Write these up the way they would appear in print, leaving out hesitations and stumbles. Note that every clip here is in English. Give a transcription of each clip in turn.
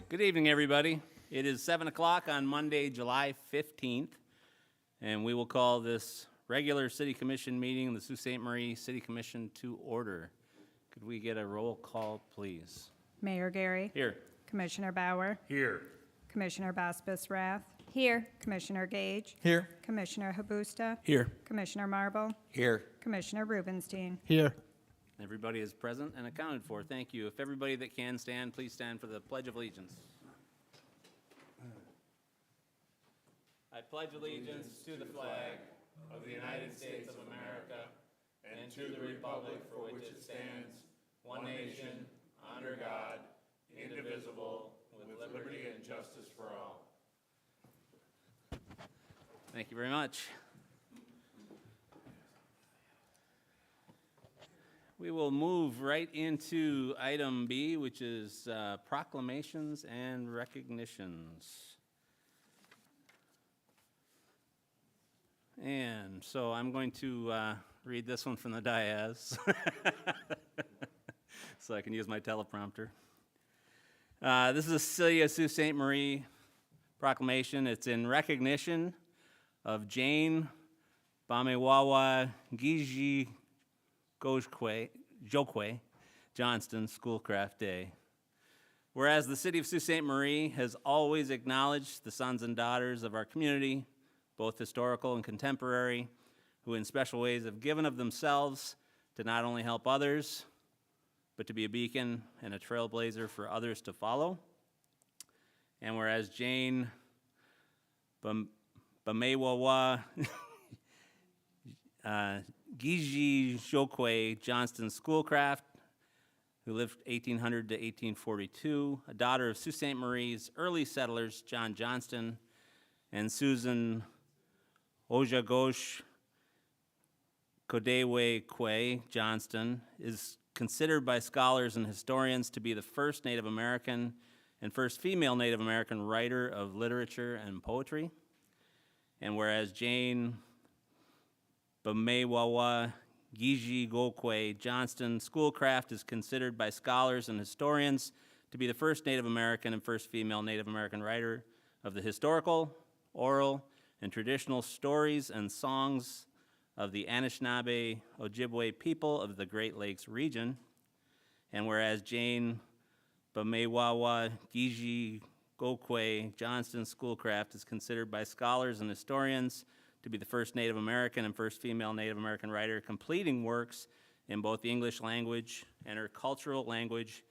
Good evening, everybody. It is 7 o'clock on Monday, July 15th, and we will call this regular City Commission meeting, the Sault Ste. Marie City Commission, to order. Could we get a roll call, please? Mayor Gary. Here. Commissioner Bauer. Here. Commissioner Baspis Rath. Here. Commissioner Gage. Here. Commissioner Habusta. Here. Commissioner Marble. Here. Commissioner Rubenstein. Here. Everybody is present and accounted for. Thank you. If everybody that can stand, please stand for the Pledge of Allegiance. I pledge allegiance to the flag of the United States of America and to the republic for which it stands, one nation, under God, indivisible, with liberty and justice for all. Thank you very much. We will move right into item B, which is proclamations and recognitions. And so I'm going to read this one from the dais so I can use my teleprompter. This is a City of Sault Ste. Marie proclamation. It's in recognition of Jane Bamewawa Gigi Jokwe Johnston Schoolcraft Day. Whereas the City of Sault Ste. Marie has always acknowledged the sons and daughters of our community, both historical and contemporary, who in special ways have given of themselves to not only help others, but to be a beacon and a trailblazer for others to follow. And whereas Jane Bamewawa Gigi Jokwe Johnston Schoolcraft, who lived 1800 to 1842, a daughter of Sault Ste. Marie's early settlers, John Johnston and Susan Ojagosh Kodewe Kwe Johnston, is considered by scholars and historians to be the first Native American and first female Native American writer of literature and poetry. And whereas Jane Bamewawa Gigi Gokwe Johnston Schoolcraft is considered by scholars and historians to be the first Native American and first female Native American writer of the historical, oral, and traditional stories and songs of the Anishinaabe Ojibwe people of the Great Lakes region. And whereas Jane Bamewawa Gigi Gokwe Johnston Schoolcraft is considered by scholars and historians to be the first Native American and first female Native American writer completing works in both the English language and her cultural language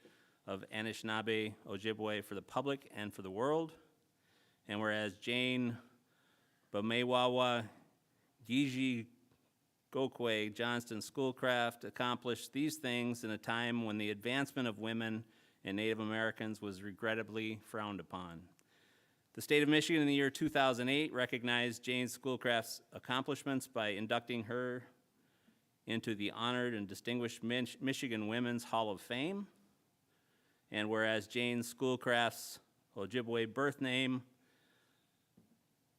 of Anishinaabe Ojibwe for the public and for the world. And whereas Jane Bamewawa Gigi Gokwe Johnston Schoolcraft accomplished these things in a time when the advancement of women and Native Americans was regrettably frowned upon. The state of Michigan in the year 2008 recognized Jane Schoolcraft's accomplishments by inducting her into the honored and distinguished Michigan Women's Hall of Fame. And whereas Jane Schoolcraft's Ojibwe birth name,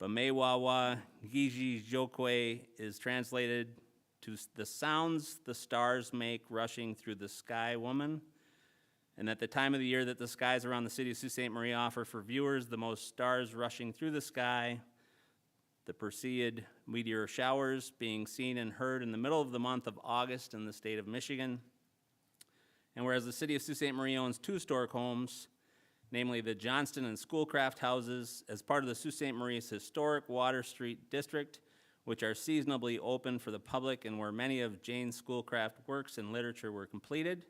Bamewawa Gigi Jokwe, is translated to the sounds the stars make rushing through the sky woman. And at the time of the year that the skies around the city of Sault Ste. Marie offer for viewers the most stars rushing through the sky, the Perseid meteor showers being seen and heard in the middle of the month of August in the state of Michigan. And whereas the city of Sault Ste. Marie owns two historic homes, namely the Johnston and Schoolcraft houses, as part of the Sault Ste. Marie's historic Water Street district, which are seasonably open for the public and where many of Jane Schoolcraft works and literature were completed.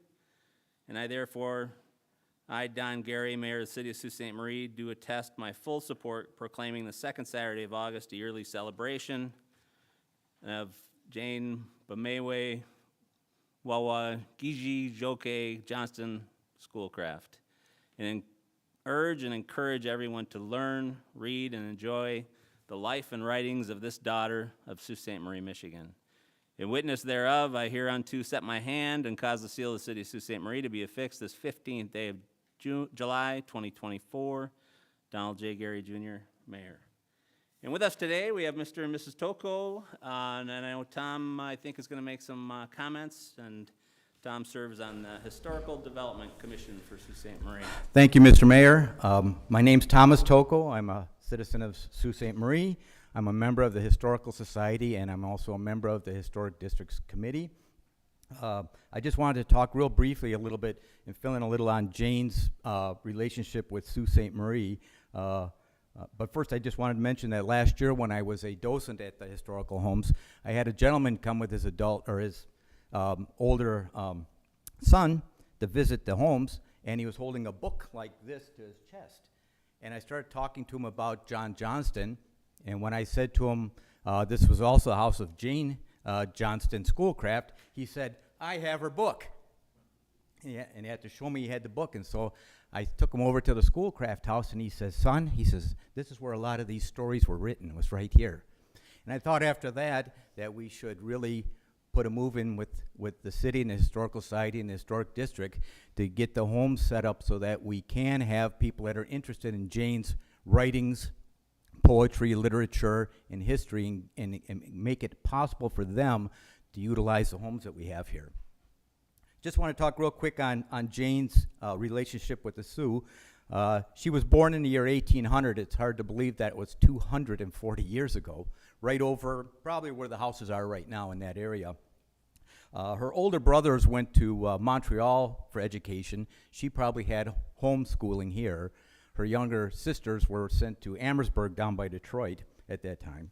And I therefore, Don Gary, Mayor of the City of Sault Ste. Marie, do attest my full support proclaiming the second Saturday of August a yearly celebration of Jane Bamewe Wawa Gigi Joke Johnston Schoolcraft, and urge and encourage everyone to learn, read, and enjoy the life and writings of this daughter of Sault Ste. Marie, Michigan. In witness thereof, I hereunto set my hand and cause the seal of the city of Sault Ste. Marie to be affixed this 15th day of July 2024. Donald J. Gary, Jr., Mayor. And with us today, we have Mr. and Mrs. Toko, and I know Tom, I think, is going to make some comments, and Tom serves on the Historical Development Commission for Sault Ste. Marie. Thank you, Mr. Mayor. My name's Thomas Toko. I'm a citizen of Sault Ste. Marie. I'm a member of the Historical Society, and I'm also a member of the Historic Districts Committee. I just wanted to talk real briefly a little bit and fill in a little on Jane's relationship with Sault Ste. Marie. But first, I just wanted to mention that last year when I was a docent at the historical homes, I had a gentleman come with his older son to visit the homes, and he was holding a book like this to his chest. And I started talking to him about John Johnston, and when I said to him, this was also the house of Jane Johnston Schoolcraft, he said, "I have her book." And he had to show me he had the book, and so I took him over to the Schoolcraft house, and he says, "Son," he says, "this is where a lot of these stories were written. It was right here." And I thought after that we should really put a move in with the city and the Historical Society and the Historic District to get the homes set up so that we can have people that are interested in Jane's writings, poetry, literature, and history, and make it possible for them to utilize the homes that we have here. Just want to talk real quick on Jane's relationship with the Sioux. She was born in the year 1800. It's hard to believe that it was 240 years ago, right over probably where the houses are right now in that area. Her older brothers went to Montreal for education. She probably had homeschooling here. Her younger sisters were sent to Amherstburg down by Detroit at that time.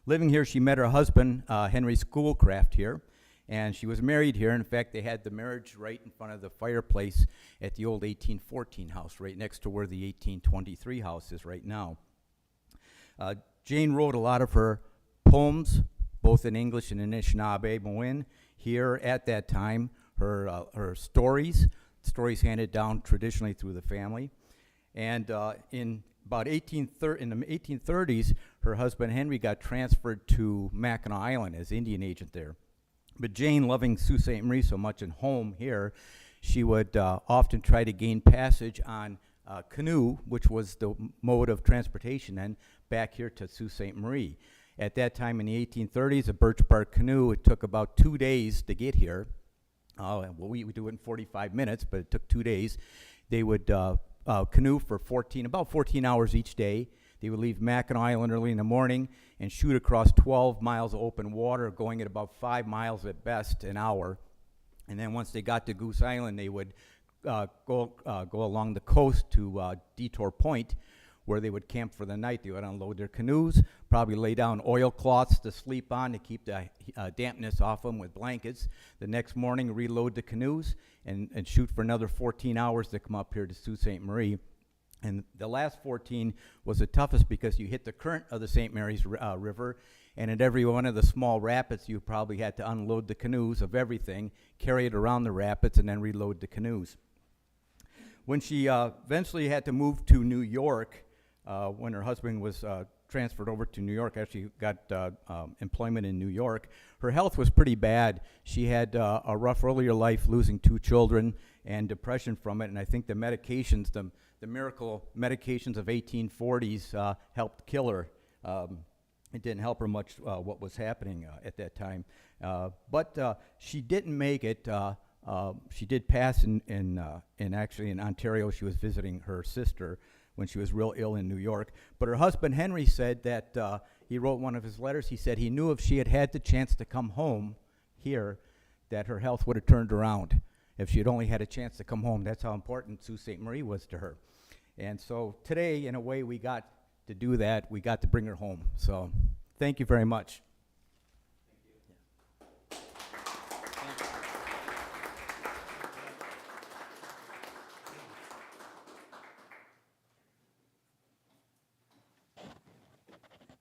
Living here, she met her husband, Henry Schoolcraft, here, and she was married here. In fact, they had the marriage right in front of the fireplace at the old 1814 house, right next to where the 1823 house is right now. Jane wrote a lot of her poems, both in English and in Anishinaabe here at that time. Her stories handed down traditionally through the family. And in the 1830s, her husband Henry got transferred to Mackinac Island as Indian agent there. But Jane, loving Sault Ste. Marie so much and home here, she would often try to gain passage on canoe, which was the mode of transportation then, back here to Sault Ste. Marie. At that time in the 1830s, a birch bark canoe, it took about 2 days to get here. Well, we would do it in 45 minutes, but it took 2 days. They would canoe for about 14 hours each day. They would leave Mackinac Island early in the morning and shoot across 12 miles of open water, going at about 5 miles at best an hour. And then once they got to Goose Island, they would go along the coast to Detour Point, where they would camp for the night. They would unload their canoes, probably lay down oilcloths to sleep on to keep the dampness off them with blankets. The next morning, reload the canoes and shoot for another 14 hours to come up here to Sault Ste. Marie. And the last 14 was the toughest because you hit the current of the St. Mary's River, and at every one of the small rapids, you probably had to unload the canoes of everything, carry it around the rapids, and then reload the canoes. When she eventually had to move to New York, when her husband was transferred over to New York, actually got employment in New York, her health was pretty bad. She had a rough earlier life, losing 2 children and depression from it, and I think the medications, the miracle medications of 1840s helped kill her. It didn't help her much what was happening at that time. But she didn't make it. She did pass actually in Ontario. She was visiting her sister when she was real ill in New York. But her husband Henry said that he wrote one of his letters. He said he knew if she had had the chance to come home here, that her health would have turned around. If she had only had a chance to come home, that's how important Sault Ste. Marie was to her. And so today, in a way, we got to do that. We got to bring her home. So thank you very much.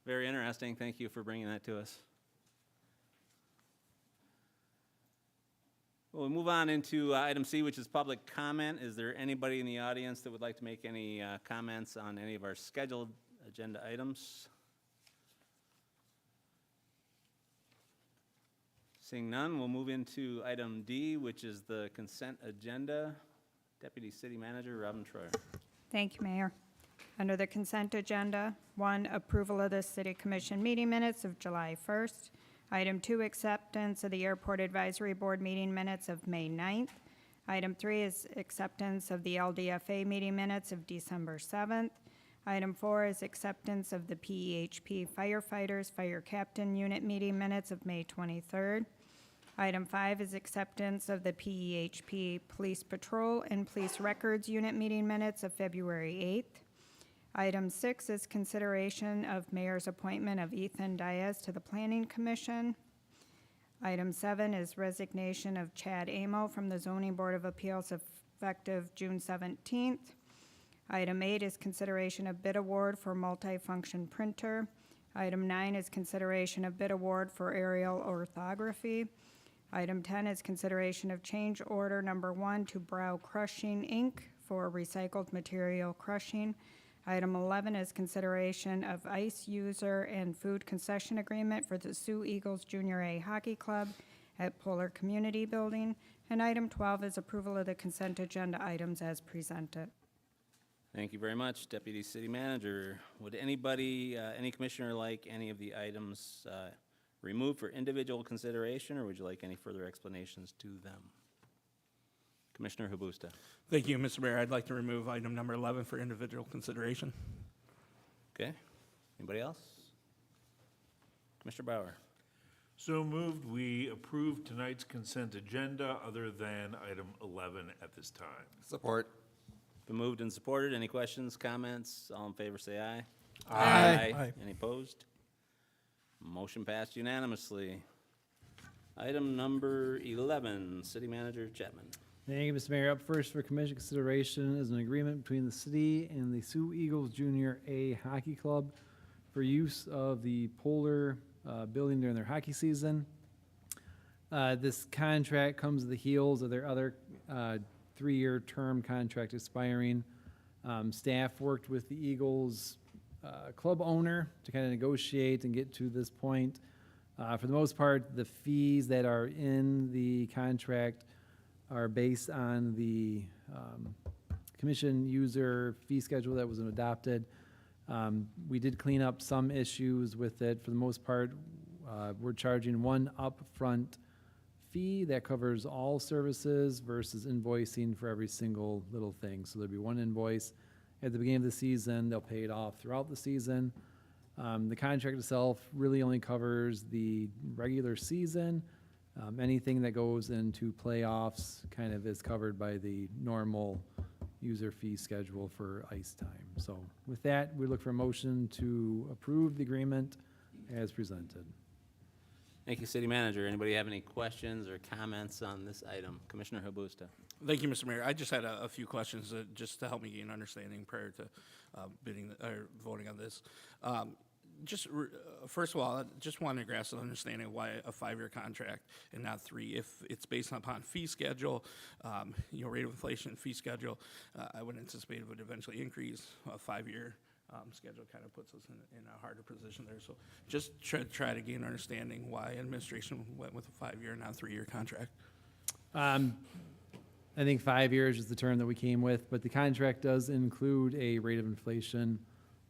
Very interesting. Thank you for bringing that to us. We'll move on into item C, which is public comment. Is there anybody in the audience that would like to make any comments on any of our scheduled agenda items? Seeing none, we'll move into item D, which is the consent agenda. Deputy City Manager Robin Troyer. Thank you, Mayor. Under the consent agenda, 1, approval of the City Commission meeting minutes of July 1st. Item 2, acceptance of the Airport Advisory Board meeting minutes of May 9th. Item 3 is acceptance of the LDFA meeting minutes of December 7th. Item 4 is acceptance of the PEHP firefighters, fire captain unit meeting minutes of May 23rd. Item 5 is acceptance of the PEHP police patrol and police records unit meeting minutes of February 8th. Item 6 is consideration of mayor's appointment of Ethan Diaz to the Planning Commission. Item 7 is resignation of Chad Amo from the Zoning Board of Appeals effective June 17th. Item 8 is consideration of bid award for multifunction printer. Item 9 is consideration of bid award for aerial orthography. Item 10 is consideration of change order number 1 to Brow Crushing, Inc. for recycled material crushing. Item 11 is consideration of ice user and food concession agreement for the Sioux Eagles Junior A Hockey Club at Polar Community Building. And item 12 is approval of the consent agenda items as presented. Thank you very much, Deputy City Manager. Would anybody, any commissioner like any of the items removed for individual consideration, or would you like any further explanations to them? Commissioner Habusta. Thank you, Mr. Mayor. I'd like to remove item number 11 for individual consideration. Okay. Anybody else? Commissioner Bauer. So moved, we approve tonight's consent agenda other than item 11 at this time. Support. Been moved and supported. Any questions, comments? All in favor, say aye. Aye. Any opposed? Motion passed unanimously. Item number 11, City Manager Chapman. Thank you, Mr. Mayor. Up first for commission consideration is an agreement between the city and the Sioux Eagles Junior A Hockey Club for use of the Polar building during their hockey season. This contract comes at the heels of their other 3-year term contract expiring. Staff worked with the Eagles club owner to kind of negotiate and get to this point. For the most part, the fees that are in the contract are based on the commission user fee schedule that was adopted. We did clean up some issues with it. For the most part, we're charging one upfront fee that covers all services versus invoicing for every single little thing. So there'll be one invoice at the beginning of the season. They'll pay it off throughout the season. The contract itself really only covers the regular season. Anything that goes into playoffs kind of is covered by the normal user fee schedule for ice time. So with that, we look for a motion to approve the agreement as presented. Thank you, City Manager. Anybody have any questions or comments on this item? Commissioner Habusta. Thank you, Mr. Mayor. I just had a few questions just to help me gain understanding prior to voting on this. First of all, I just wanted to grasp an understanding of why a 5-year contract and not 3. If it's based upon fee schedule, rate of inflation, fee schedule, I would anticipate it would eventually increase. A 5-year schedule kind of puts us in a harder position there. So just try to gain understanding why administration went with a 5-year, not 3-year contract. I think 5 years is the term that we came with, but the contract does include a rate of inflation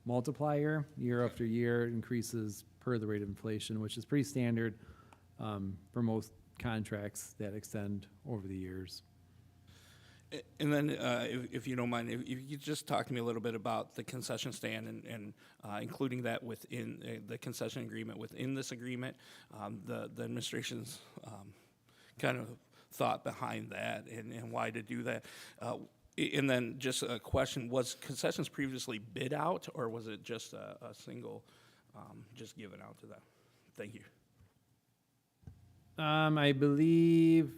multiplier. Year after year, it increases per the rate of inflation, which is pretty standard for most contracts that extend over the years. And then, if you don't mind, if you could just talk to me a little bit about the concession stand and including that within the concession agreement within this agreement, the administration's kind of thought behind that and why to do that. And then just a question, was concessions previously bid out, or was it just a single, just given out to them? Thank you. I believe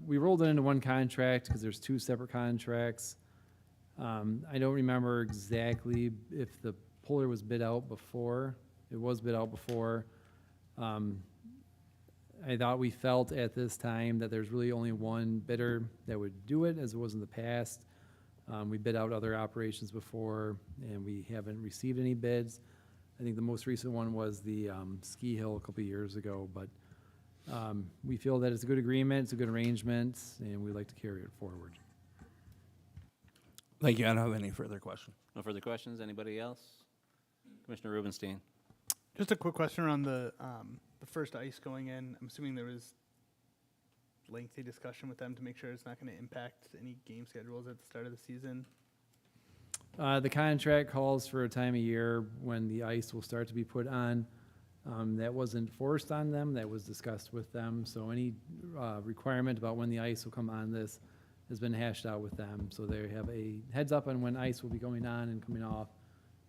we rolled it into one contract because there's 2 separate contracts. I don't remember exactly if the Polar was bid out before. It was bid out before. I thought we felt at this time that there's really only one bidder that would do it, as it was in the past. We bid out other operations before, and we haven't received any bids. I think the most recent one was the Ski Hill a couple of years ago, but we feel that it's a good agreement, it's a good arrangement, and we'd like to carry it forward. Thank you. I don't have any further questions. No further questions? Anybody else? Commissioner Rubenstein. Just a quick question around the first ice going in. I'm assuming there was lengthy discussion with them to make sure it's not going to impact any game schedules at the start of the season. The contract calls for a time of year when the ice will start to be put on. That wasn't forced on them, that was discussed with them. So any requirement about when the ice will come on this has been hashed out with them. So they have a heads up on when ice will be going on and coming off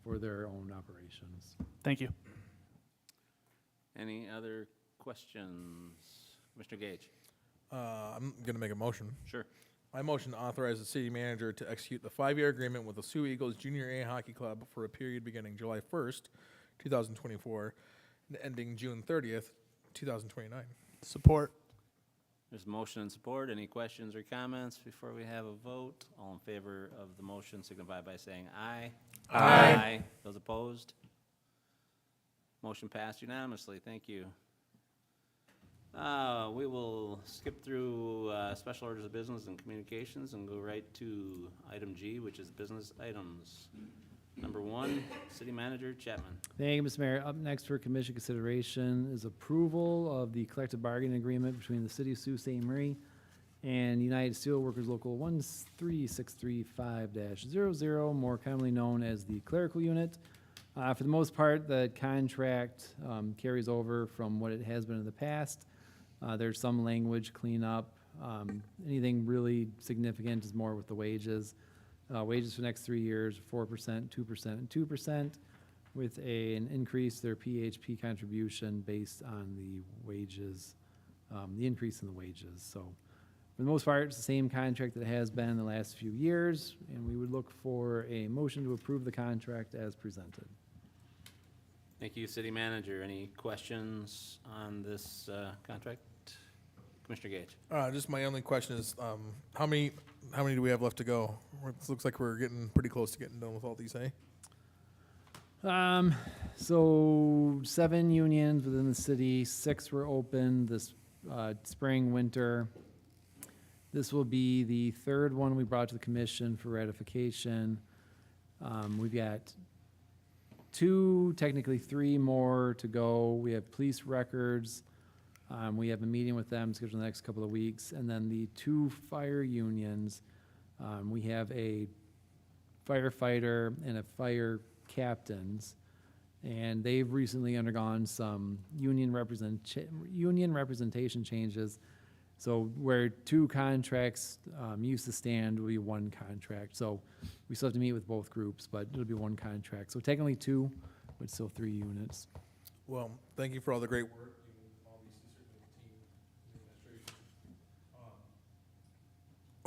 for their own operations. Thank you. Any other questions? Commissioner Gage? I'm going to make a motion. Sure. My motion to authorize the city manager to execute the 5-year agreement with the Sioux Eagles Junior A Hockey Club for a period beginning July 1st, 2024, and ending June 30th, 2029. Support. There's motion and support. Any questions or comments before we have a vote? All in favor of the motion signify by saying aye. Aye. Those opposed? Motion passed unanimously. Thank you. We will skip through special orders of business and communications and go right to item G, which is business items. Number 1, City Manager Chapman. Thank you, Mr. Mayor. Up next for commission consideration is approval of the collective bargaining agreement between the City of Sault Ste. Marie and United Steelworkers Local 13635-00, more commonly known as the clerical unit. For the most part, the contract carries over from what it has been in the past. There's some language cleanup. Anything really significant is more with the wages. Wages for the next 3 years, 4%, 2%, and 2%, with an increase their PHP contribution based on the wages, the increase in the wages. So for the most part, it's the same contract that it has been in the last few years, and we would look for a motion to approve the contract as presented. Thank you, City Manager. Any questions on this contract? Commissioner Gage. Just my only question is, how many do we have left to go? It looks like we're getting pretty close to getting done with all these, eh? So 7 unions within the city, 6 were open this spring, winter. This will be the 3rd one we brought to the commission for ratification. We've got 2, technically 3 more to go. We have police records. We have a meeting with them scheduled in the next couple of weeks. And then the 2 fire unions, we have a firefighter and a fire captains. And they've recently undergone some union representation changes. So where 2 contracts used to stand, will be 1 contract. So we still have to meet with both groups, but it'll be 1 contract. So technically 2, but still 3 units. Well, thank you for all the great work.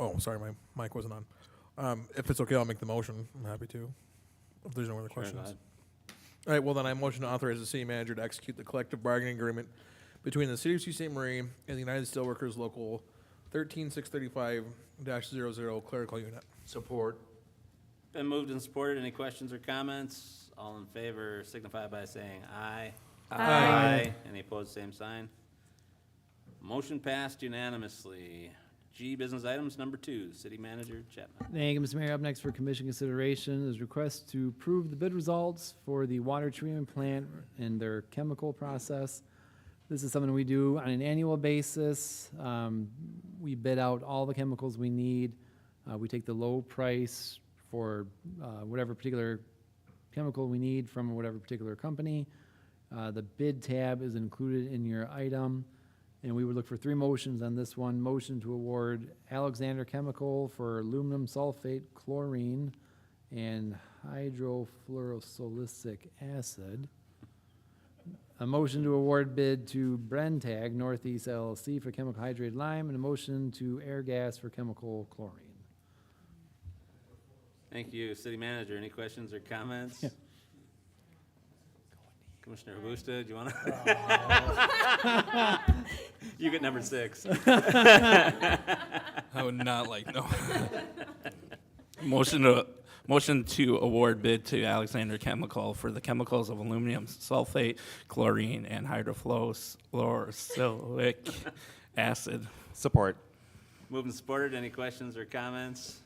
Oh, sorry, my mic wasn't on. If it's okay, I'll make the motion. I'm happy to, if there's no other Sure, go questions. ahead. All right, well then I motion to authorize the city manager to execute the collective bargaining agreement between the City of Sault Ste. Marie and the United Steelworkers Local 13635-00 clerical unit. Support. Been moved and supported. Any questions or comments? All in favor signify by saying aye. Aye. Any opposed, same sign. Motion passed unanimously. G, business items, number 2, City Manager Chapman. Thank you, Mr. Mayor. Up next for commission consideration is request to approve the bid results for the water treatment plant and their chemical process. This is something we do on an annual basis. We bid out all the chemicals we need. We take the low price for whatever particular chemical we need from whatever particular company. The bid tab is included in your item. And we would look for 3 motions on this one. Motion to award Alexander Chemical for aluminum sulfate, chlorine, and hydrofluorosilicic acid. A motion to award bid to Brentag Northeast LLC for chemical hydrated lime, and a motion to Airgas for chemical chlorine. Thank you, City Manager. Any questions or comments? Yeah. Commissioner Augusta, do you want to? You get number 6. I would not like, no. Motion to award bid to Alexander Chemical for the chemicals of aluminum sulfate, chlorine, and hydrofluorosilicic acid. Support. Moved and supported. Any questions or comments?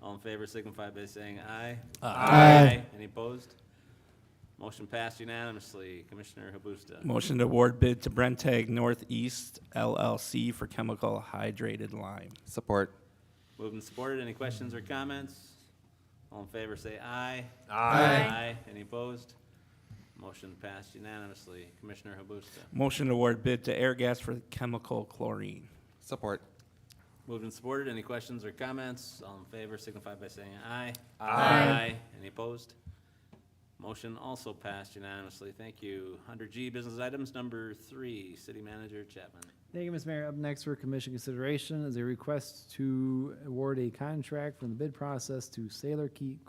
All in favor signify by saying aye. Aye. Any opposed? Motion passed unanimously. Commissioner Habusta. Motion to award bid to Brentag Northeast LLC for chemical hydrated lime. Support. Moved and supported. Any questions or comments? All in favor, say aye. Aye. Any opposed? Motion passed unanimously. Commissioner Habusta. Motion to award bid to Airgas for chemical chlorine. Support. Moved and supported. Any questions or comments? All in favor signify by saying aye. Aye. Any opposed? Motion also passed unanimously. Thank you. Under G, business items number 3, City Manager Chapman. Thank you, Mr. Mayor. Up next for commission consideration is a request to award a contract from the bid process to Sailor Creek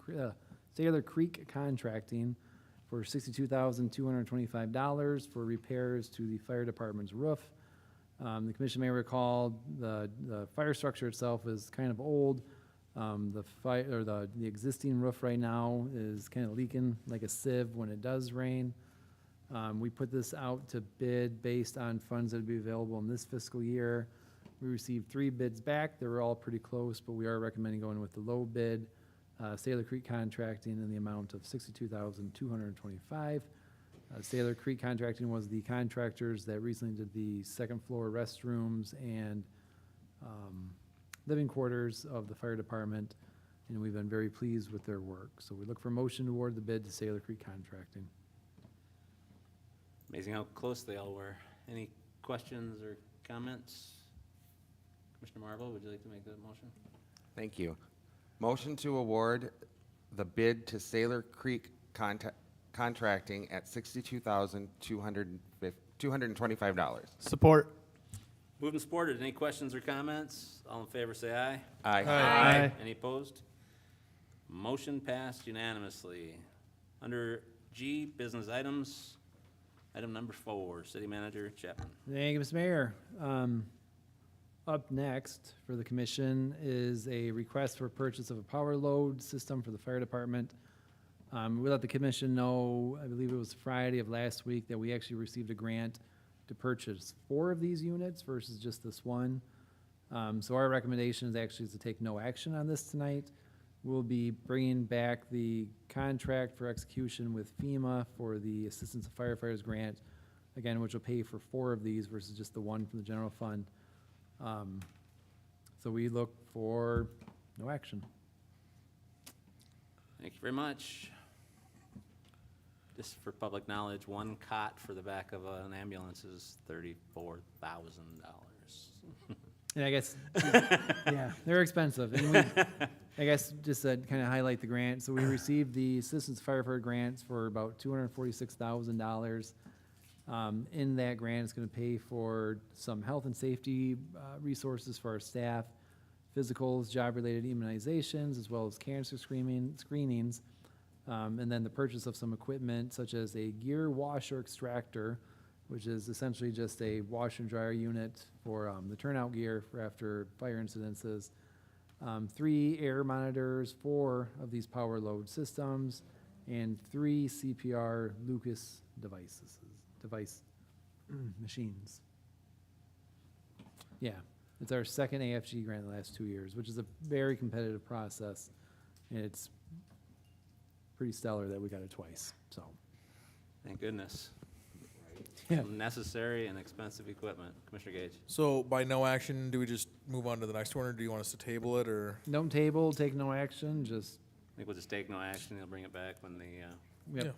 Contracting for $62,225 for repairs to the fire department's roof. The commission may recall the fire structure itself is kind of old. The existing roof right now is kind of leaking like a sieve when it does rain. We put this out to bid based on funds that would be available in this fiscal year. We received 3 bids back. They were all pretty close, but we are recommending going with the low bid, Sailor Creek Contracting, in the amount of $62,225. Sailor Creek Contracting was the contractors that recently did the second floor restrooms and living quarters of the fire department, and we've been very pleased with their work. So we look for motion to award the bid to Sailor Creek Contracting. Amazing how close they all were. Any questions or comments? Commissioner Marvel, would you like to make that motion? Thank you. Motion to award the bid to Sailor Creek Contracting at $62,225. Support. Moved and supported. Any questions or comments? All in favor, say aye. Aye. Any opposed? Motion passed unanimously. Under G, business items, item number 4, City Manager Chapman. Thank you, Mr. Mayor. Up next for the commission is a request for purchase of a power load system for the fire department. We let the commission know, I believe it was Friday of last week, that we actually received a grant to purchase 4 of these units versus just this one. So our recommendation is actually to take no action on this tonight. We'll be bringing back the contract for execution with FEMA for the Assistance of Firefighters grant, again, which will pay for 4 of these versus just the one from the general fund. So we look for no action. Thank you very much. Just for public knowledge, one cot for the back of an ambulance is $34,000. And I guess, yeah, they're expensive. And we, I guess, just to kind of highlight the grant, so we received the Assistance Firefighter grants for about $246,000. In that grant, it's going to pay for some health and safety resources for our staff, physicals, job-related immunizations, as well as cancer screenings, and then the purchase of some equipment such as a gear washer extractor, which is essentially just a washer and dryer unit for the turnout gear for after fire incidences, 3 air monitors, 4 of these power load systems, and 3 CPR Lucas device machines. Yeah, it's our second AFG grant in the last 2 years, which is a very competitive process, and it's pretty stellar that we got it twice, so. Thank goodness. Yeah. Some necessary and expensive equipment. Commissioner Gage. So by no action, do we just move on to the next one, or do you want us to table it, or? Don't table, take no action, just, I think we'll just take no action. They'll bring it back when the yep.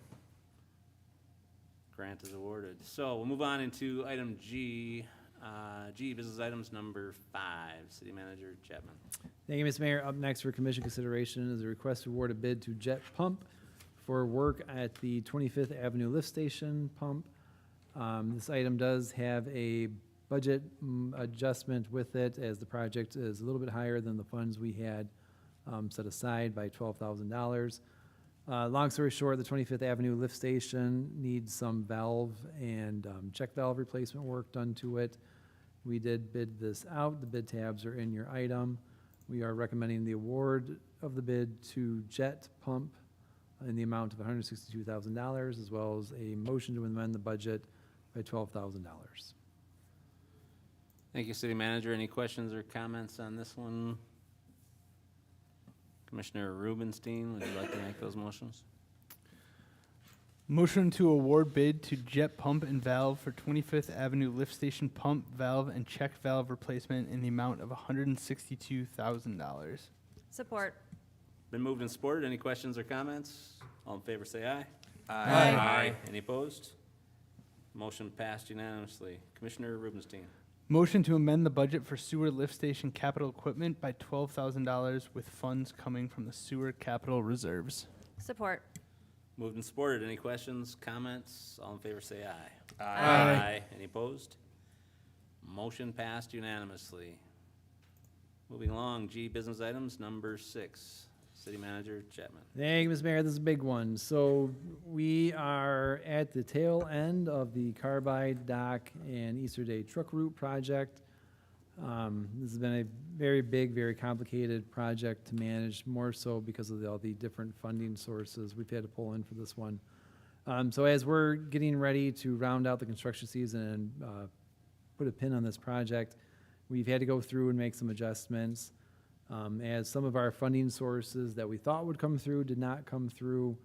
grant is awarded. So we'll move on into item G. G, business items number 5, City Manager Chapman. Thank you, Mr. Mayor. Up next for commission consideration is a request to award a bid to Jet Pump for work at the 25th Avenue Lift Station pump. This item does have a budget adjustment with it, as the project is a little bit higher than the funds we had set aside by $12,000. Long story short, the 25th Avenue Lift Station needs some valve and check valve replacement work done to it. We did bid this out. The bid tabs are in your item. We are recommending the award of the bid to Jet Pump in the amount of $162,000, as well as a motion to amend the budget by $12,000. Thank you, City Manager. Any questions or comments on this one? Commissioner Rubenstein, would you like to make those motions? Motion to award bid to Jet Pump and Valve for 25th Avenue Lift Station pump, valve, and check valve replacement in the amount of $162,000. Support. Been moved and supported. Any questions or comments? All in favor, say aye. Aye. Any opposed? Motion passed unanimously. Commissioner Rubenstein. Motion to amend the budget for sewer lift station capital equipment by $12,000 with funds coming from the sewer capital reserves. Support. Moved and supported. Any questions, comments? All in favor, say aye. Aye. Any opposed? Motion passed unanimously. Moving along, G, business items, number 6. City Manager Chapman. Thank you, Mr. Mayor. This is a big one. So we are at the tail end of the Carbide Dock and Easter Day Truck Route project. This has been a very big, very complicated project to manage, more so because of all the different funding sources we've had to pull in for this one. So as we're getting ready to round out the construction season and put a pin on this project, we've had to go through and make some adjustments. As some of our funding sources that we thought would come through did not come through,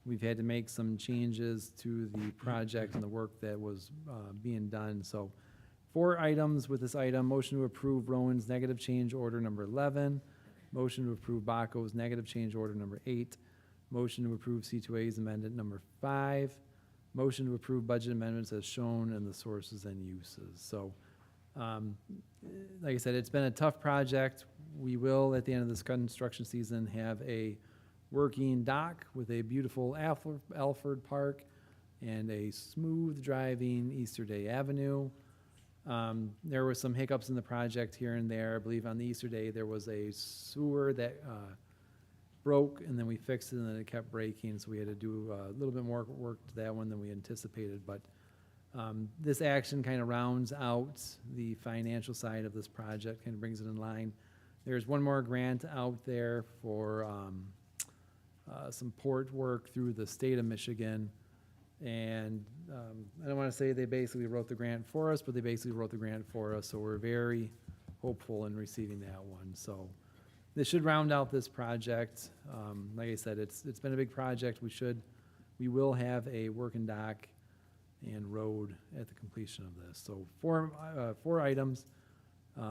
we've had to make some changes to the project and the work that was being done. So 4 items with this item: motion to approve Rowan's negative change order number 11, motion to approve Baco's negative change order number 8, motion to approve C2A's amendment number 5, motion to approve budget amendments as shown in the sources and uses. So like I said, it's been a tough project. We will, at the end of this construction season, have a working dock with a beautiful Alford Park and a smooth driving Easter Day Avenue. There were some hiccups in the project here and there. I believe on the Easter Day, there was a sewer that broke, and then we fixed it, and then it kept breaking, so we had to do a little bit more work to that one than we anticipated. But this action kind of rounds out the financial side of this project, kind of brings it in line. There's one more grant out there for some port work through the state of Michigan. And I don't want to say they basically wrote the grant for us, but they basically wrote the grant for us, so we're very hopeful in receiving that one. So this should round out this project. Like I said, it's been a big project. We will have a working dock and road at the completion of this. So 4 items,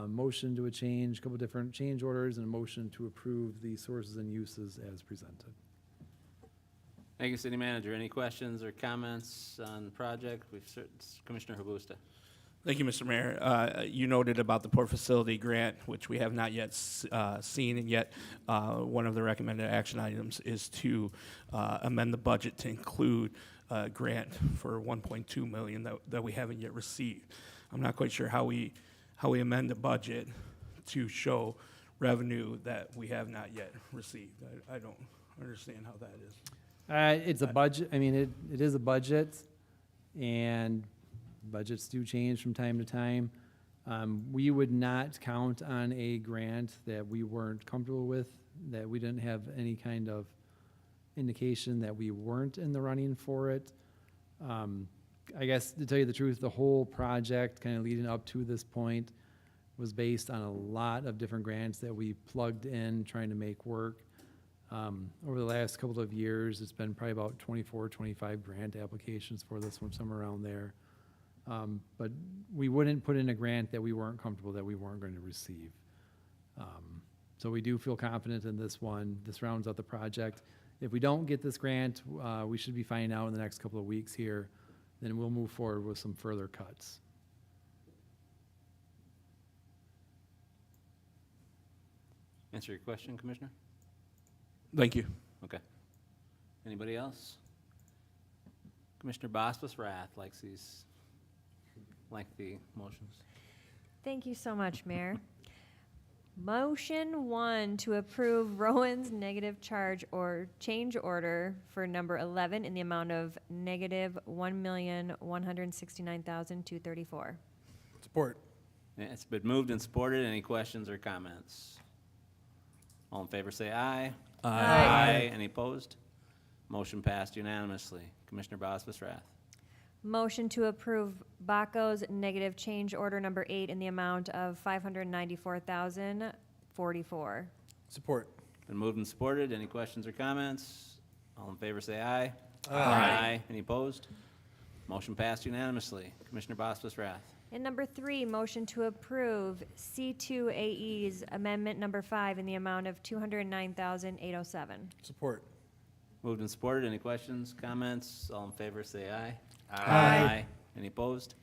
motion to a change, a couple different change orders, and a motion to approve the sources and uses as presented. Thank you, City Manager. Any questions or comments on the project? Commissioner Habusta. Thank you, Mr. Mayor. You noted about the port facility grant, which we have not yet seen, and yet one of the recommended action items is to amend the budget to include a grant for $1.2 million that we haven't yet received. I'm not quite sure how we amend the budget to show revenue that we have not yet received. I don't understand how that is. It's a budget. I mean, it is a budget, and budgets do change from time to time. We would not count on a grant that we weren't comfortable with, that we didn't have any kind of indication that we weren't in the running for it. I guess, to tell you the truth, the whole project kind of leading up to this point was based on a lot of different grants that we plugged in trying to make work. Over the last couple of years, it's been probably about 24, 25 grant applications for this one, somewhere around there. But we wouldn't put in a grant that we weren't comfortable that we weren't going to receive. So we do feel confident in this one. This rounds out the project. If we don't get this grant, we should be finding out in the next couple of weeks here. Then we'll move forward with some further cuts. Answer your question, Commissioner? Thank you. Okay. Anybody else? Commissioner Bosphus Rath likes these lengthy motions. Thank you so much, Mayor. Motion 1 to approve Rowan's negative charge or change order for number 11 in the amount of negative $1,169,234. Support. Yeah, it's been moved and supported. Any questions or comments? All in favor say aye. Aye. Any opposed? Motion passed unanimously. Commissioner Bosphus Rath. Motion to approve Baco's negative change order number 8 in the amount of $594,044. Support. Been moved and supported. Any questions or comments? All in favor, say aye. Aye. Any opposed? Motion passed unanimously. Commissioner Bosphus Rath. And number 3, motion to approve C2AE's amendment number 5 in the amount of $209,807. Support. Moved and supported. Any questions, comments? All in favor, say aye. Aye. Any opposed?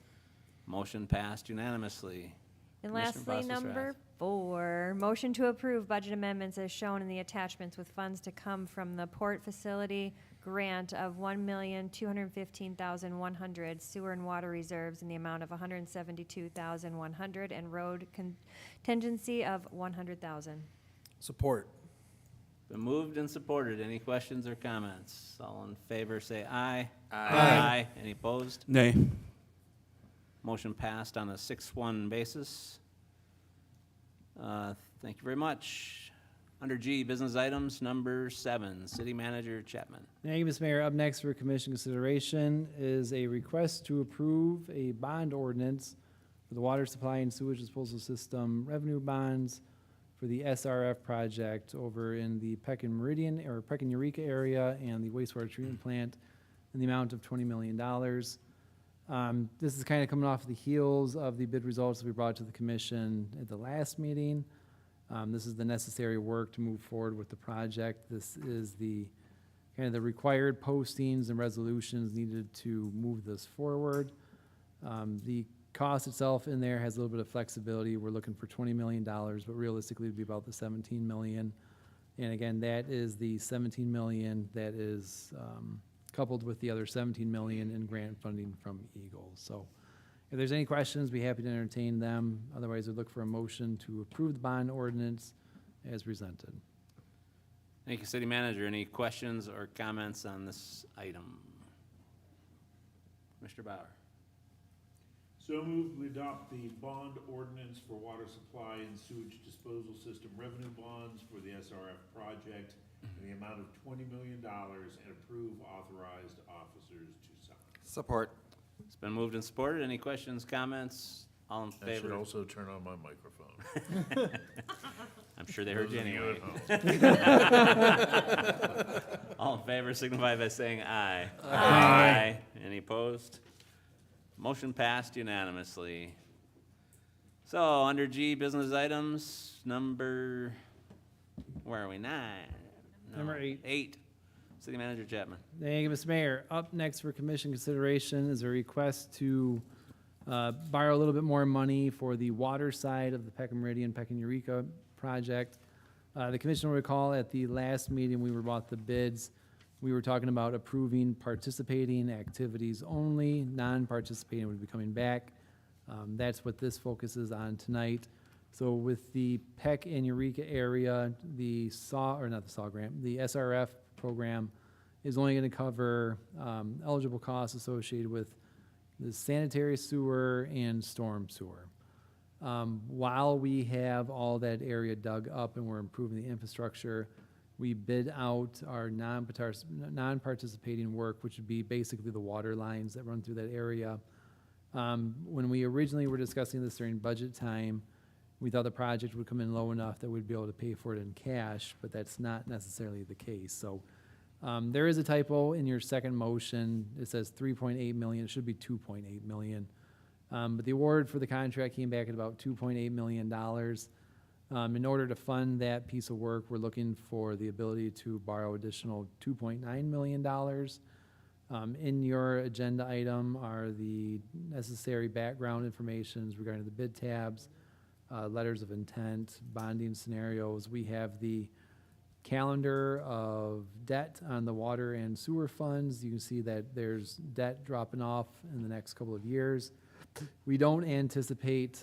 Motion passed unanimously. And Commissioner lastly, Bosphus number Rath. 4, motion to approve budget amendments as shown in the attachments with funds to come from the Port Facility Grant of $1,215,100 sewer and water reserves in the amount of $172,100 and road contingency of $100,000. Support. Been moved and supported. Any questions or comments? All in favor, say aye. Aye. Any opposed? Nay. Motion passed on a 6-1 basis. Thank you very much. Under G, business items, number 7, City Manager Chapman. Thank you, Mr. Mayor. Up next for commission consideration is a request to approve a bond ordinance for the water supply and sewage disposal system revenue bonds for the SRF project over in the Peck and Meridian, or Peck and Eureka area, and the wastewater treatment plant in the amount of $20 million. This is kind of coming off the heels of the bid results that we brought to the commission at the last meeting. This is the necessary work to move forward with the project. This is the kind of the required postings and resolutions needed to move this forward. The cost itself in there has a little bit of flexibility. We're looking for $20 million, but realistically it'd be about the 17 million. And again, that is the 17 million that is coupled with the other 17 million in grant funding from Eagle. So if there's any questions, be happy to entertain them. Otherwise, I'd look for a motion to approve the bond ordinance as presented. Thank you, City Manager. Any questions or comments on this item? Mr. Bauer. So moved, we adopt the bond ordinance for water supply and sewage disposal system revenue bonds for the SRF project in the amount of $20 million and approve authorized officers to sign. Support. It's been moved and supported. Any questions, comments? All in I should favor? also turn on my microphone. I'm sure they heard Those you of you anyway. at home. All in favor signify by saying aye. Aye. Any opposed? Motion passed unanimously. So, under G, business items, number, where are we, 9? No, Number 8. 8, City Manager Chapman. Thank you, Mr. Mayor. Up next for commission consideration is a request to borrow a little bit more money for the water side of the Peck and Meridian, Peck and Eureka project. The commission will recall at the last meeting, we were about the bids. We were talking about approving participating activities only. Non-participating would be coming back. That's what this focuses on tonight. So with the Peck and Eureka area, the SRF program is only going to cover eligible costs associated with the sanitary sewer and storm sewer. While we have all that area dug up and we're improving the infrastructure, we bid out our non-participating work, which would be basically the water lines that run through that area. When we originally were discussing this during budget time, we thought the project would come in low enough that we'd be able to pay for it in cash, but that's not necessarily the case. So there is a typo in your second motion. It says 3.8 million. It should be 2.8 million. But the award for the contract came back at about $2.8 million. In order to fund that piece of work, we're looking for the ability to borrow additional $2.9 million. In your agenda item are the necessary background information regarding the bid tabs, letters of intent, bonding scenarios. We have the calendar of debt on the water and sewer funds. You can see that there's debt dropping off in the next couple of years. We don't anticipate,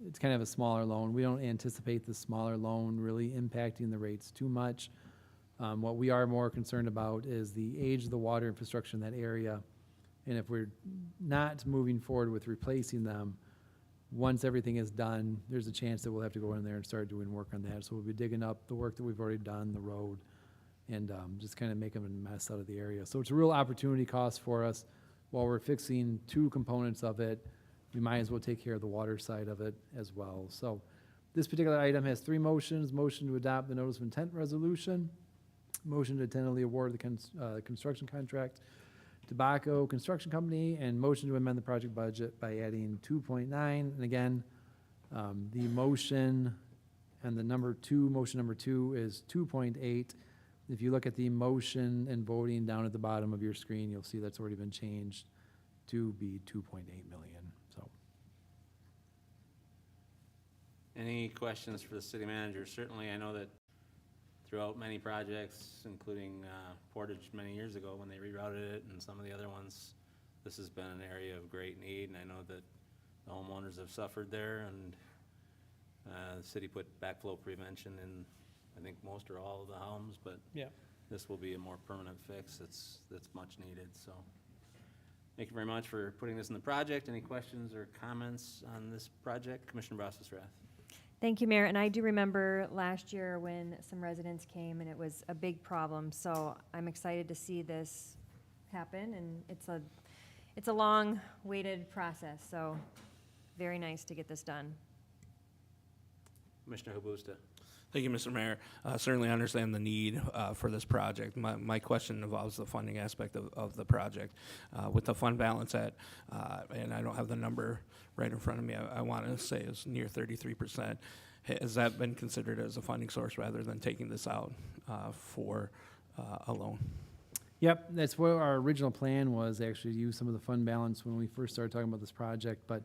it's kind of a smaller loan. We don't anticipate the smaller loan really impacting the rates too much. What we are more concerned about is the age of the water infrastructure in that area. And if we're not moving forward with replacing them, once everything is done, there's a chance that we'll have to go in there and start doing work on that. So we'll be digging up the work that we've already done, the road, and just kind of making a mess out of the area. So it's a real opportunity cost for us. While we're fixing two components of it, we might as well take care of the water side of it as well. So this particular item has 3 motions. Motion to adopt the notice of intent resolution, Motion to tentatively award the construction contract to Baco Construction Company, and motion to amend the project budget by adding 2.9. And again, the motion and the motion number two is 2.8. If you look at the motion and voting down at the bottom of your screen, you'll see that's already been changed to be 2.8 million, so. Any questions for the city manager? Certainly, I know that throughout many projects, including Portage many years ago when they rerouted it and some of the other ones, this has been an area of great need, and I know that the homeowners have suffered there, and the city put backflow prevention in, I think, most or all of the homes, but Yeah. this will be a more permanent fix that's much needed, so. Thank you very much for putting this in the project. Any questions or comments on this project? Commissioner Bossis-Rath. Thank you, Mayor. And I do remember last year when some residents came and it was a big problem. So I'm excited to see this happen, and it's a long-waited process. So very nice to get this done. Commissioner Habusta. Thank you, Mr. Mayor. Certainly understand the need for this project. My question involves the funding aspect of the project. With the fund balance at, and I don't have the number right in front of me, I want to say it's near 33%. Has that been considered as a funding source rather than taking this out for a loan? Yep, that's what our original plan was, actually, to use some of the fund balance when we first started talking about this project. But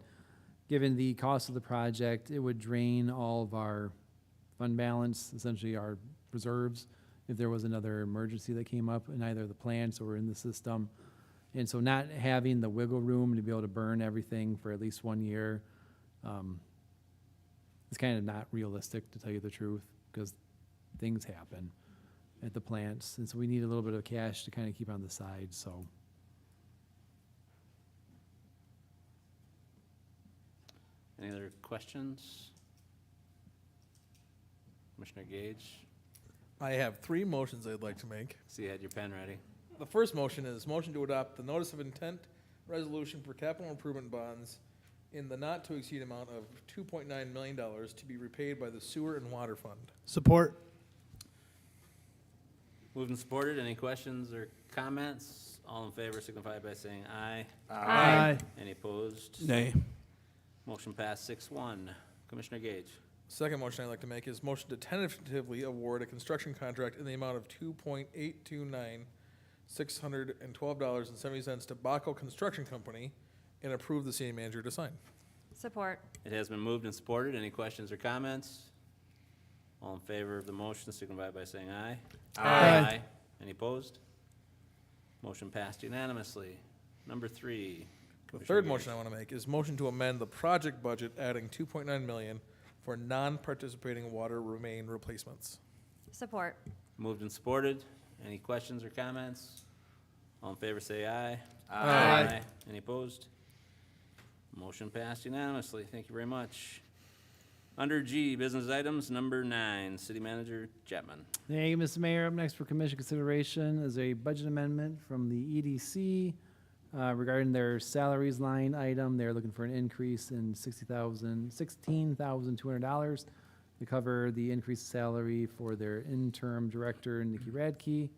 given the cost of the project, it would drain all of our fund balance, essentially our reserves, if there was another emergency that came up in either the plants or in the system. And so not having the wiggle room to be able to burn everything for at least 1 year, it's kind of not realistic, to tell you the truth, because things happen at the plants. And so we need a little bit of cash to kind of keep on the side, so. Any other questions? Commissioner Gage, I have three motions I'd like to make. see you had your pen ready. The first motion is motion to adopt the notice of intent resolution for capital improvement bonds in the not-to-exceed amount of $2.9 million to be repaid by the Sewer and Water Fund. Support. Moved and supported. Any questions or comments? All in favor signify by saying aye. Aye. Any opposed? Nay. Motion passed 6-1. Commissioner Gage. Second motion I'd like to make is motion to tentatively award a construction contract in the amount of $2,829,612.70 to Baco Construction Company and approve the city manager to sign. Support. It has been moved and supported. Any questions or comments? All in favor of the motion signify by saying aye. Aye. Any opposed? Motion passed unanimously. Number 3. The Commissioner third Gage. motion I want to make is motion to amend the project budget, adding $2.9 million for non-participating water main replacements. Support. Moved and supported. Any questions or comments? All in favor say aye. Aye. Any opposed? Motion passed unanimously. Thank you very much. Under G, business items, number 9, City Manager Chapman. Thank you, Mr. Mayor. Up next for commission consideration is a budget amendment from the EDC regarding their salaries line item. They're looking for an increase in $16,200 to cover the increased salary for their interim director, Nikki Radke.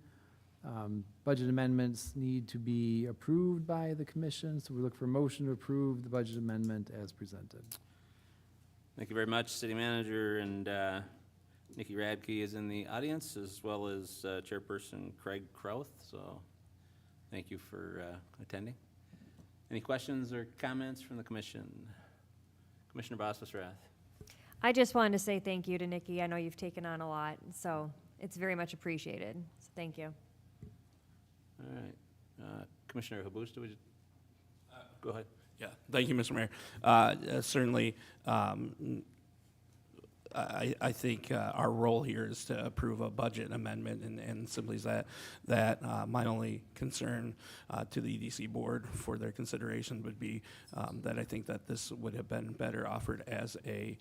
Budget amendments need to be approved by the commission, so we look for a motion to approve the budget amendment as presented. Thank you very much, City Manager, and Nikki Radke is in the audience, as well as Chairperson Craig Krauth, so thank you for attending. Any questions or comments from the commission? Commissioner Bossis-Rath. I just wanted to say thank you to Nikki. I know you've taken on a lot, so it's very much appreciated. So thank you. All right. Commissioner Habusta, would you? Go ahead. Yeah, thank you, Mr. Mayor. Certainly, I think our role here is to approve a budget amendment, and simply is that my only concern to the EDC board for their consideration would be that I think that this would have been better offered as a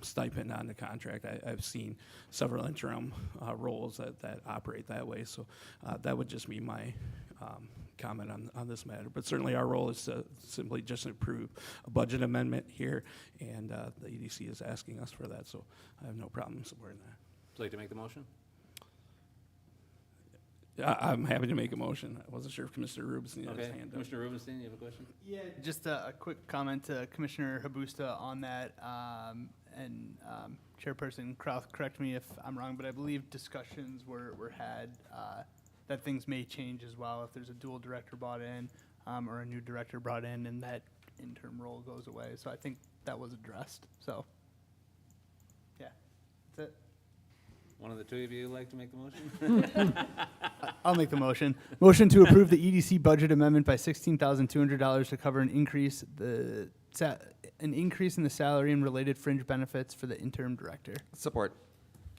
stipend on the contract. I've seen several interim roles that operate that way, so that would just be my comment on this matter. But certainly our role is to simply just approve a budget amendment here, and the EDC is asking us for that, so I have no problem supporting that. Would you like to make the motion? I'm happy to make a motion. I wasn't sure if Commissioner Rubenstein had his Okay, hand up. Commissioner Rubenstein, you have a question? Yeah, just a quick comment to Commissioner Habusta on that, and Chairperson Kraus, correct me if I'm wrong, but I believe discussions were had that things may change as well if there's a dual director brought in, or a new director brought in, and that interim role goes away. So I think that was addressed. So, yeah, that's it. One of the two of you like to make the motion? I'll make the motion. Motion to approve the EDC budget amendment by $16,200 to cover an increase in the salary and related fringe benefits for the interim director. Support.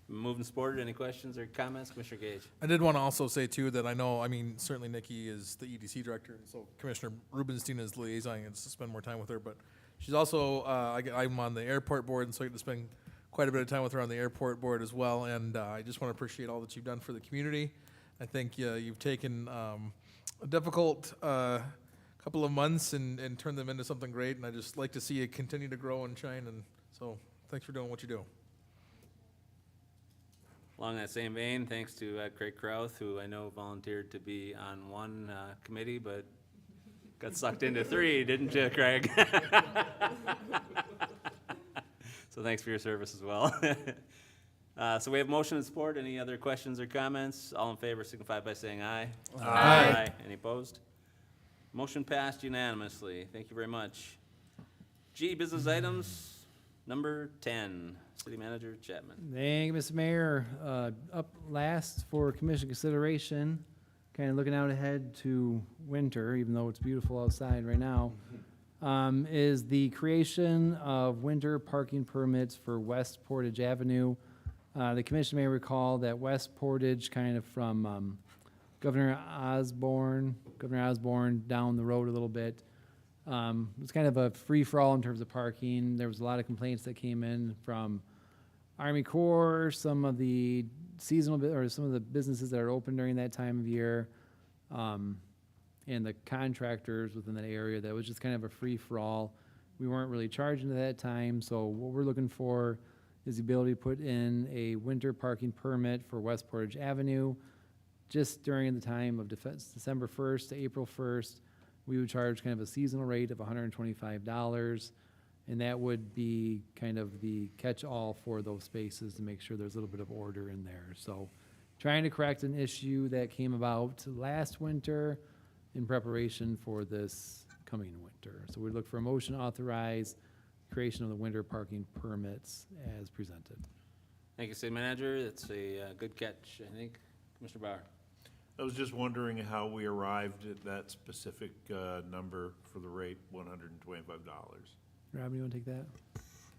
Moved and supported. Any questions or comments? Commissioner Gage? I did want to also say too that I know, I mean, certainly Nikki is the EDC director, and so Commissioner Rubenstein is the liaison, and to spend more time with her, but she's also, I'm on the airport board, and so I get to spend quite a bit of time with her on the airport board as well, and I just want to appreciate all that you've done for the community. I think you've taken a difficult couple of months and turned them into something great, and I just like to see it continue to grow and shine, and so thanks for doing what you do. Along that same vein, thanks to Craig Kraus, who I know volunteered to be on one committee, but got sucked into three, didn't you, Craig? So thanks for your service as well. So we have motion and support. Any other questions or comments? All in favor signify by saying aye. Aye. Any opposed? Motion passed unanimously. Thank you very much. G, business items, number 10. City Manager Chapman. Thank you, Mr. Mayor. Up last for commission consideration, kind of looking out ahead to winter, even though it's beautiful outside right now, is the creation of winter parking permits for West Portage Avenue. The commission may recall that West Portage, kind of from Governor Osborne down the road a little bit, it's kind of a free-for-all in terms of parking. There was a lot of complaints that came in from Army Corps, some of the seasonal, or some of the businesses that are open during that time of year, and the contractors within that area. That was just kind of a free-for-all. We weren't really charging at that time, so what we're looking for is the ability to put in a winter parking permit for West Portage Avenue. Just during the time of December 1st to April 1st, we would charge kind of a seasonal rate of $125. And that would be kind of the catch-all for those spaces to make sure there's a little bit of order in there. So trying to correct an issue that came about last winter in preparation for this coming winter. So we look for a motion to authorize creation of the winter parking permits as presented. Thank you, City Manager. That's a good catch, I think. Commissioner Bauer. I was just wondering how we arrived at that specific number for the rate, $125. Rob, you want to take that?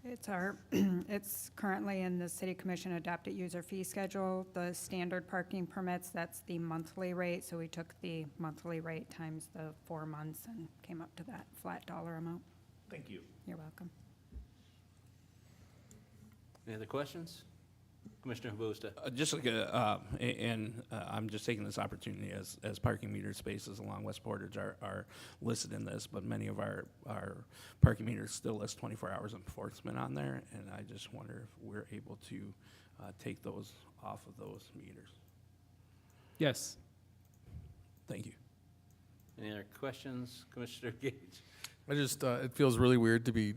It's currently in the City Commission adopted user fee schedule. The standard parking permits, that's the monthly rate. So we took the monthly rate times the 4 months and came up to that flat dollar amount. Thank you. You're welcome. Any other questions? Commissioner Habusta. Just like I'm just taking this opportunity as parking meter spaces along West Portage are listed in this, but many of our parking meters still list 24 hours enforcement on there, and I just wonder if we're able to take those off of those meters. Yes. Thank you. Any other questions? Commissioner Gage. I just, it feels really weird to be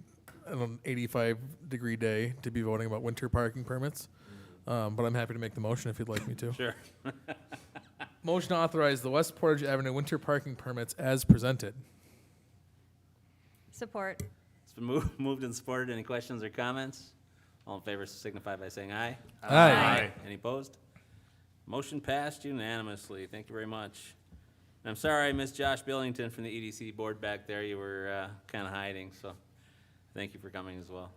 on an 85-degree day to be voting about winter parking permits. But I'm happy to make the motion if you'd like me to. Sure. Motion to authorize the West Portage Avenue winter parking permits as presented. Support. It's been moved and supported. Any questions or comments? All in favor signify by saying aye. Aye. Any opposed? Motion passed unanimously. Thank you very much. And I'm sorry I missed Josh Billington from the EDC board back there. You were kind of hiding, so thank you for coming as well.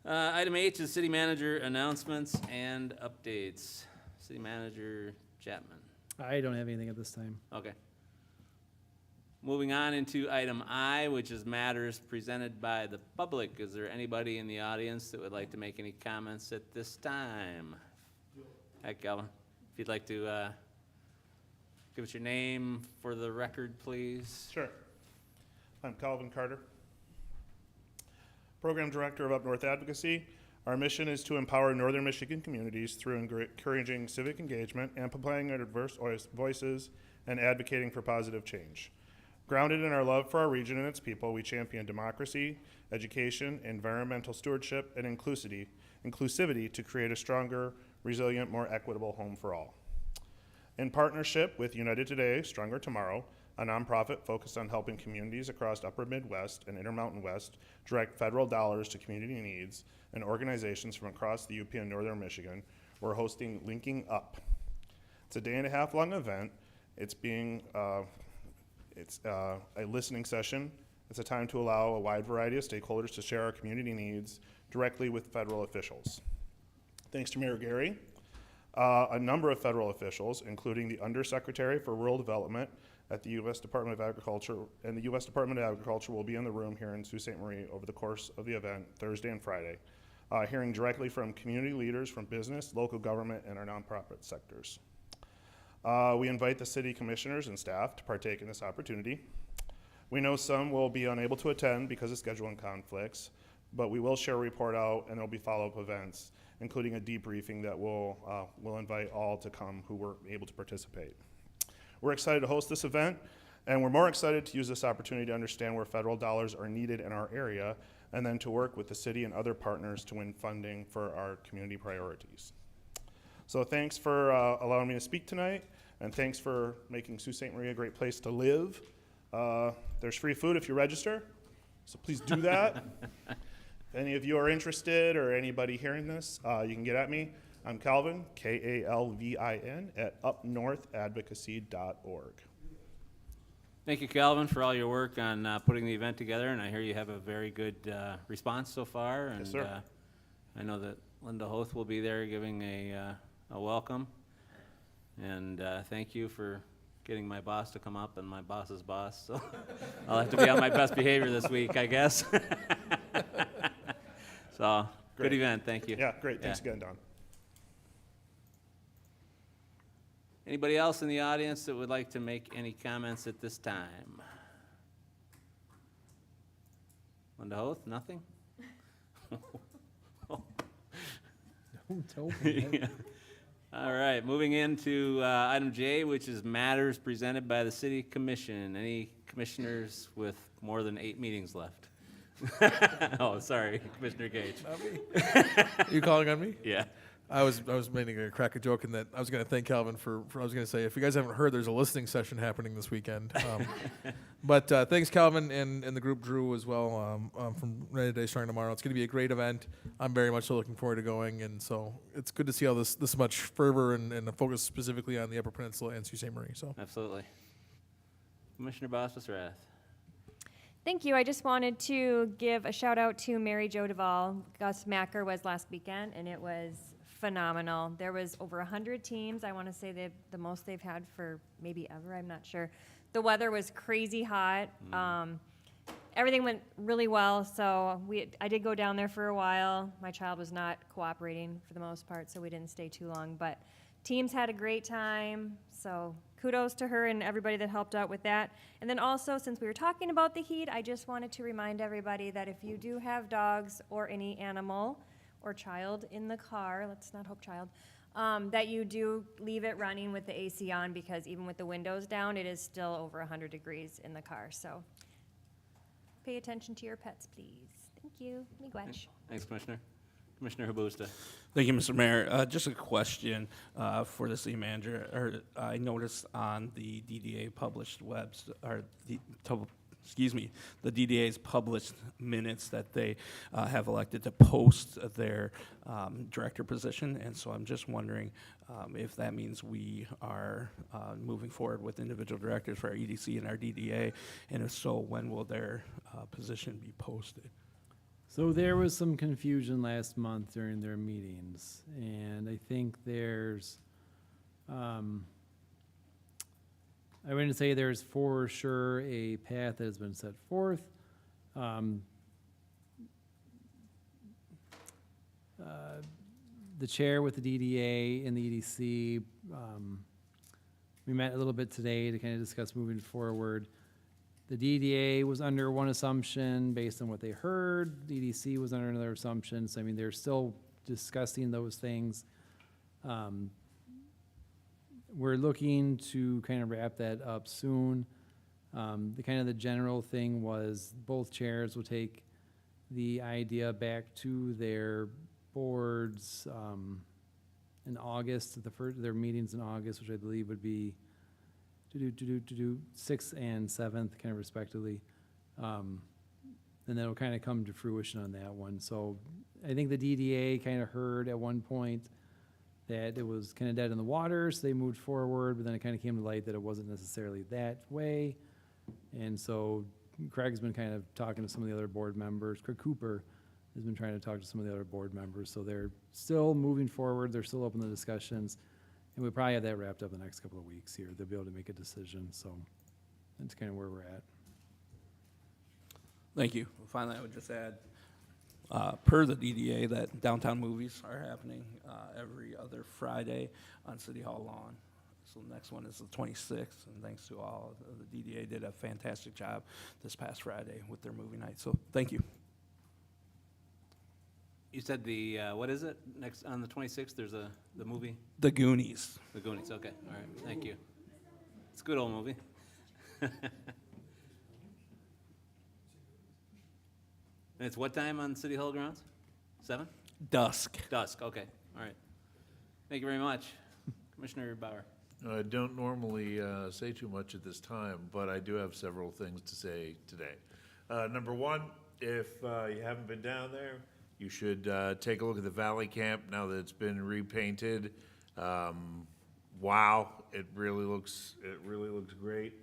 Item H is City Manager announcements and updates. City Manager Chapman. I don't have anything at this time. Okay. Moving on into item I, which is matters presented by the public. Is there anybody in the audience that would like to make any comments at this time? Hi, Calvin. If you'd like to give us your name for the record, please. Sure. I'm Calvin Carter, Program Director of Up North Advocacy. Our mission is to empower Northern Michigan communities through encouraging civic engagement, amplifying our diverse voices, and advocating for positive change. Grounded in our love for our region and its people, we champion democracy, education, environmental stewardship, and inclusivity to create a stronger, resilient, more equitable home for all. In partnership with United Today, Stronger Tomorrow, a nonprofit focused on helping communities across Upper Midwest and Intermountain West direct federal dollars to community needs, and organizations from across the UP and Northern Michigan, we're hosting Linking Up. It's a day-and-a-half long event. It's a listening session. It's a time to allow a wide variety of stakeholders to share our community needs directly with federal officials. Thanks to Mayor Gary, a number of federal officials, including the Undersecretary for Rural Development at the U.S. Department of Agriculture, and the U.S. Department of Agriculture will be in the room here in Sault Ste. Marie over the course of the event, Thursday and Friday, hearing directly from community leaders from business, local government, and our nonprofit sectors. We invite the city commissioners and staff to partake in this opportunity. We know some will be unable to attend because of scheduling conflicts, but we will share a report out, and there'll be follow-up events, including a debriefing that we'll invite all to come who were able to participate. We're excited to host this event, and we're more excited to use this opportunity to understand where federal dollars are needed in our area, and then to work with the city and other partners to win funding for our community priorities. So thanks for allowing me to speak tonight, and thanks for making Sault Ste. Marie a great place to live. There's free food if you register, so please do that. If any of you are interested, or anybody hearing this, you can get at me. I'm Calvin, Kalvin, at upnorthadvocacy.org. Thank you, Calvin, for all your work on putting the event together, and I hear you have a very good response so far. And, Yes, sir. I know that Linda Hoth will be there giving a welcome. And thank you for getting my boss to come up and my boss's boss. So I'll have to be on my best behavior this week, I guess. So, Great. good event, thank you. Yeah, great. Thanks Yeah. again, Don. Anybody else in the audience that would like to make any comments at this time? Linda Hoth, nothing? Don't tell me. Yeah. All right, moving into item J, which is matters presented by the city commission. Any commissioners with more than 8 meetings left? Oh, sorry, Commissioner Gage. You calling on me? Yeah. I was meaning to crack a joke in that I was going to thank Calvin for I was going to say, if you guys haven't heard, there's a listening session happening this weekend. But thanks, Calvin, and the group Drew as well from Ready Today, Strong Tomorrow. It's going to be a great event. I'm very much so looking forward to going, and so it's good to see all this much fervor and a focus specifically on the Upper Peninsula and Sault Ste. Marie. So Absolutely. Commissioner Boswell-Rath. Thank you. I just wanted to give a shout out to Mary Jo Duvall. Gus Macker was last weekend, and it was phenomenal. There was over 100 teams. I want to say the most they've had for maybe ever. I'm not sure. The weather was crazy hot. Everything went really well. So I did go down there for a while. My child was not cooperating for the most part, so we didn't stay too long. But teams had a great time. So kudos to her and everybody that helped out with that. And then also, since we were talking about the heat, I just wanted to remind everybody that if you do have dogs or any animal or child in the car, let's not hope child, that you do leave it running with the AC on, because even with the windows down, it is still over 100 degrees in the car. So pay attention to your pets, please. Thank you. Miigwech. Thanks, Commissioner. Commissioner Habusta. Thank you, Mr. Mayor. Just a question for the city manager. I noticed on the DDA published the DDA's published minutes that they have elected to post their director position, and so I'm just wondering if that means we are moving forward with individual directors for our EDC and our DDA, and if so, when will their position be posted? So there was some confusion last month during their meetings, and I think there's, I wouldn't say there's for sure a path that has been set forth. The chair with the DDA and the EDC, we met a little bit today to kind of discuss moving forward. The DDA was under one assumption based on what they heard. DDC was under another assumption. So, I mean, they're still discussing those things. We're looking to kind of wrap that up soon. The general thing was both chairs will take the idea back to their boards in August, their meetings in August, which I believe would be 6th and 7th, kind of respectively. And then it'll kind of come to fruition on that one. So I think the DDA kind of heard at one point that it was kind of dead in the water, so they moved forward, but then it kind of came to light that it wasn't necessarily that way. And so Craig's been kind of talking to some of the other board members. Craig Cooper has been trying to talk to some of the other board members. So they're still moving forward. They're still open to discussions. And we'll probably have that wrapped up in the next couple of weeks here. They'll be able to make a decision. So that's kind of where we're at. Thank you. Finally, I would just add, per the DDA, that downtown movies are happening every other Friday on City Hall lawn. So the next one is the 26th, and thanks to all, the DDA did a fantastic job this past Friday with their movie night. So thank you. You said what is it? Next, on the 26th, there's the movie? The Goonies. The Goonies, okay, all right, thank you. It's a good old movie. And it's what time on City Hall grounds? 7? Dusk. Dusk, okay, all right. Thank you very much. Commissioner Bauer. I don't normally say too much at this time, but I do have several things to say today. Number one, if you haven't been down there, you should take a look at the Valley Camp now that it's been repainted. Wow, it really looks great.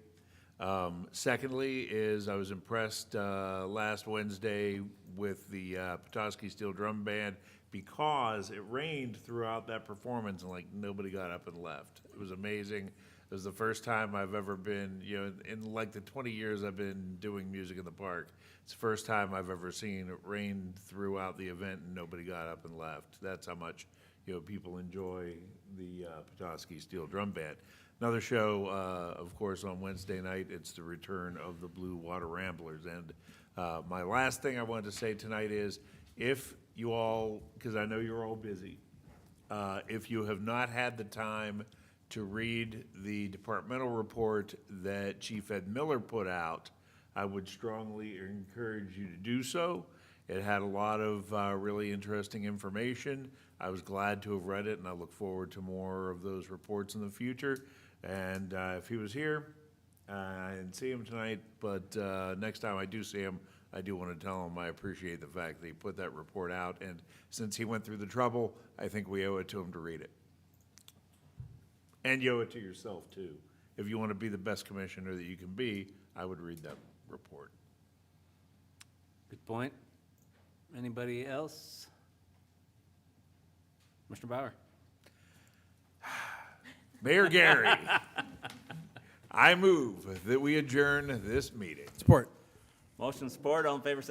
Secondly is I was impressed last Wednesday with the Petoskey Steel Drum Band because it rained throughout that performance and like nobody got up and left. It was amazing. It was the first time I've ever been, in like the 20 years I've been doing music in the park, it's the first time I've ever seen it rain throughout the event and nobody got up and left. That's how much, people enjoy the Petoskey Steel Drum Band. Another show, of course, on Wednesday night, it's the return of the Blue Water Ramblers. And my last thing I wanted to say tonight is, if you all, because I know you're all busy, if you have not had the time to read the departmental report that Chief Ed Miller put out, I would strongly encourage you to do so. It had a lot of really interesting information. I was glad to have read it, and I look forward to more of those reports in the future. And if he was here, I didn't see him tonight, but next time I do see him, I do want to tell him I appreciate the fact that he put that report out. And since he went through the trouble, I think we owe it to him to read it. And you owe it to yourself, too. If you want to be the best commissioner that you can be, I would read that report. Good point. Anybody else? Mr. Bauer. Mayor Gary, I move that we adjourn this meeting. Support. Motion support, all in favor, say